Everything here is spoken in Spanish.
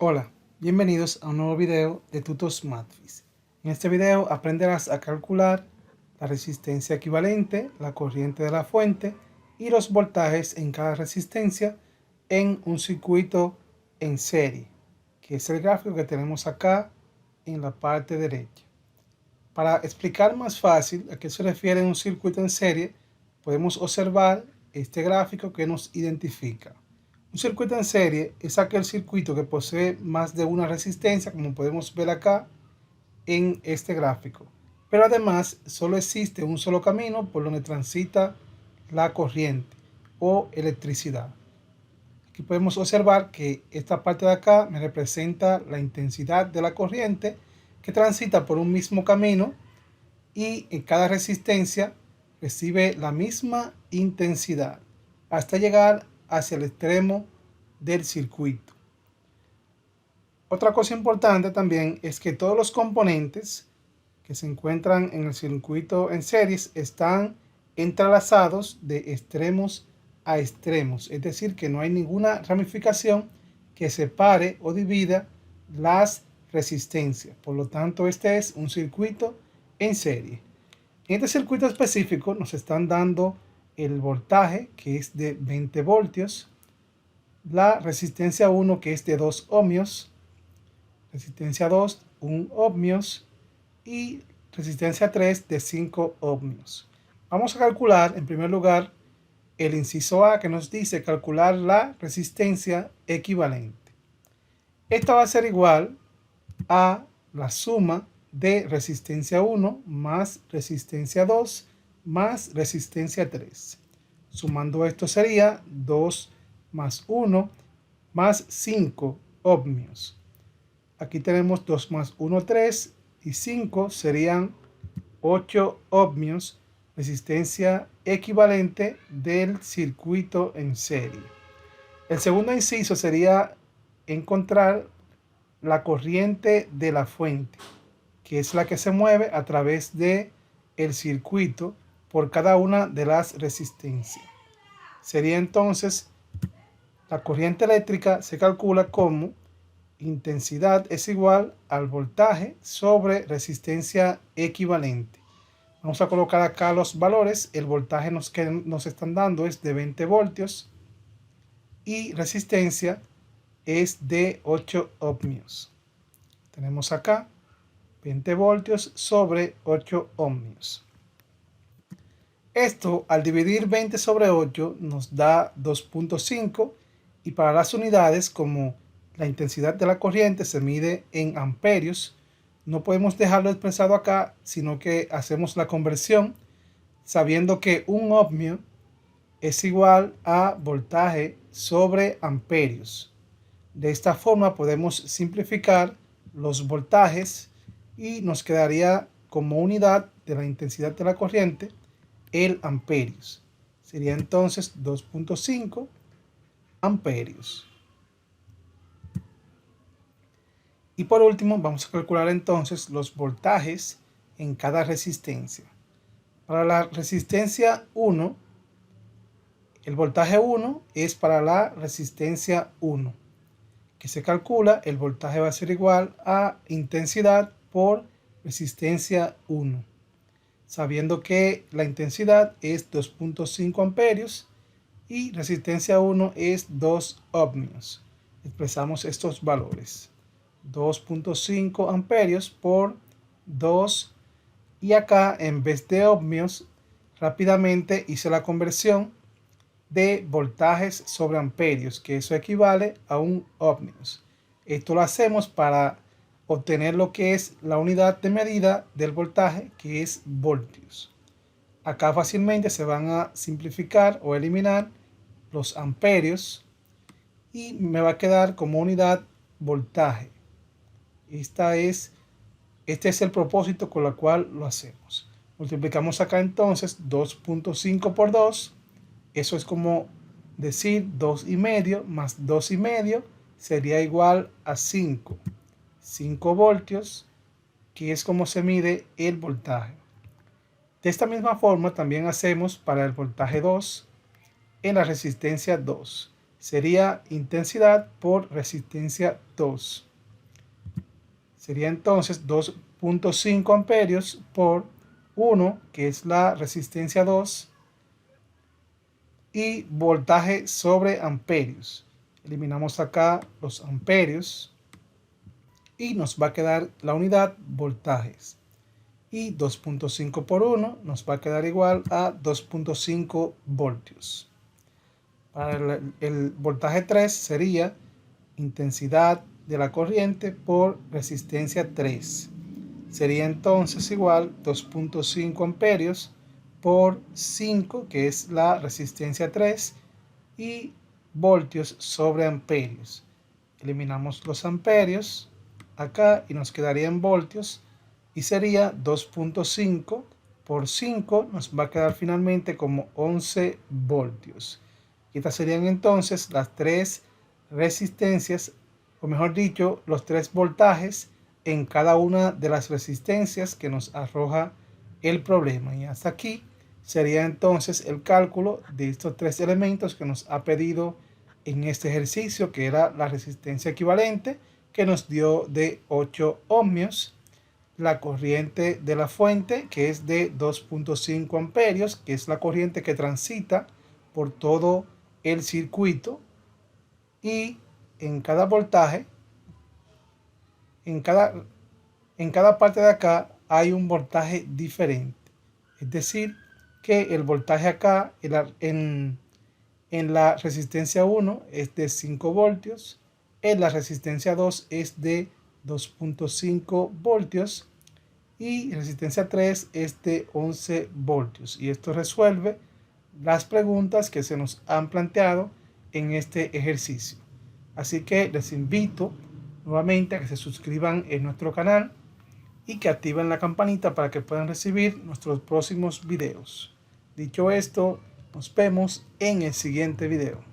Hola, bienvenidos a un nuevo video de Tutos Mathfis. En este video aprenderás a calcular la resistencia equivalente, la corriente de la fuente y los voltajes en cada resistencia en un circuito en serie, que es el gráfico que tenemos acá en la parte derecha. Para explicar más fácil a qué se refiere un circuito en serie, podemos observar este gráfico que nos identifica. Un circuito en serie es aquel circuito que posee más de una resistencia, como podemos ver acá en este gráfico. Pero además solo existe un solo camino por donde transita la corriente o electricidad. Aquí podemos observar que esta parte de acá me representa la intensidad de la corriente que transita por un mismo camino y en cada resistencia recibe la misma intensidad hasta llegar hacia el extremo del circuito. Otra cosa importante también es que todos los componentes que se encuentran en el circuito en series están entrelazados de extremos a extremos, es decir, que no hay ninguna ramificación que separe o divida las resistencias. Por lo tanto, este es un circuito en serie. En este circuito específico nos están dando el voltaje, que es de 20 voltios, la resistencia 1, que es de 2 ohmios, resistencia 2, 1 ohmios, y resistencia 3 de 5 ohmios. Vamos a calcular en primer lugar el inciso A, que nos dice calcular la resistencia equivalente. Esta va a ser igual a la suma de resistencia 1 más resistencia 2 más resistencia 3. Sumando esto sería 2 más 1 más 5 ohmios. Aquí tenemos 2 más 1, 3 y 5 serían 8 ohmios, resistencia equivalente del circuito en serie. El segundo inciso sería encontrar la corriente de la fuente, que es la que se mueve a través de el circuito por cada una de las resistencias. Sería entonces, la corriente eléctrica se calcula como intensidad es igual al voltaje sobre resistencia equivalente. Vamos a colocar acá los valores. El voltaje que nos están dando es de 20 voltios y resistencia es de 8 ohmios. Tenemos acá 20 voltios sobre 8 ohmios. Esto, al dividir 20 sobre 8, nos da 2.5, y para las unidades, como la intensidad de la corriente se mide en amperios, no podemos dejarlo expresado acá, sino que hacemos la conversión sabiendo que un ohmio es igual a voltaje sobre amperios. De esta forma podemos simplificar los voltajes y nos quedaría como unidad de la intensidad de la corriente el amperios. Sería entonces 2.5 amperios. Y por último vamos a calcular entonces los voltajes en cada resistencia. Para la resistencia 1, el voltaje 1 es para la resistencia 1, que se calcula, el voltaje va a ser igual a intensidad por resistencia 1, sabiendo que la intensidad es 2.5 amperios y resistencia 1 es 2 ohmios. Expresamos estos valores: 2.5 amperios por 2, y acá en vez de ohmios rápidamente hice la conversión de voltajes sobre amperios, que eso equivale a un ohmios. Esto lo hacemos para obtener lo que es la unidad de medida del voltaje, que es voltios. Acá fácilmente se van a simplificar o eliminar los amperios y me va a quedar como unidad voltaje. Este es el propósito con el cual lo hacemos. Multiplicamos acá entonces 2.5 por 2. Eso es como decir 2,5 más 2,5 sería igual a 5. 5 voltios, que es como se mide el voltaje. De esta misma forma también hacemos para el voltaje 2 en la resistencia 2. sería intensidad por resistencia 2. Sería entonces 2.5 amperios por 1, que es la resistencia 2, y voltaje sobre amperios. Eliminamos acá los amperios y nos va a quedar la unidad voltajes. Y 2.5 por 1 nos va a quedar igual a 2.5 voltios. Para el voltaje 3 sería intensidad de la corriente por resistencia 3. Sería entonces igual 2.5 amperios por 5, que es la resistencia 3, y voltios sobre amperios. Eliminamos los amperios acá y nos quedaría en voltios, y sería 2.5 por 5, nos va a quedar finalmente como 11 voltios. Y estas serían entonces las tres resistencias, o mejor dicho, los tres voltajes en cada una de las resistencias que nos arroja el problema. Y hasta aquí sería entonces el cálculo de estos tres elementos que nos ha pedido en este ejercicio, que era la resistencia equivalente, que nos dio de 8 ohmios, la corriente de la fuente, que es de 2.5 amperios, que es la corriente que transita por todo el circuito, y en cada voltaje, en cada parte de acá hay un voltaje diferente. Es decir, que el voltaje acá en la resistencia 1 es de 5 voltios, en la resistencia 2 es de 2.5 voltios y resistencia 3 es de 11 voltios. Y esto resuelve las preguntas que se nos han planteado en este ejercicio. Así que les invito nuevamente a que se suscriban en nuestro canal y que activen la campanita para que puedan recibir nuestros próximos videos. Dicho esto, nos vemos en el siguiente video.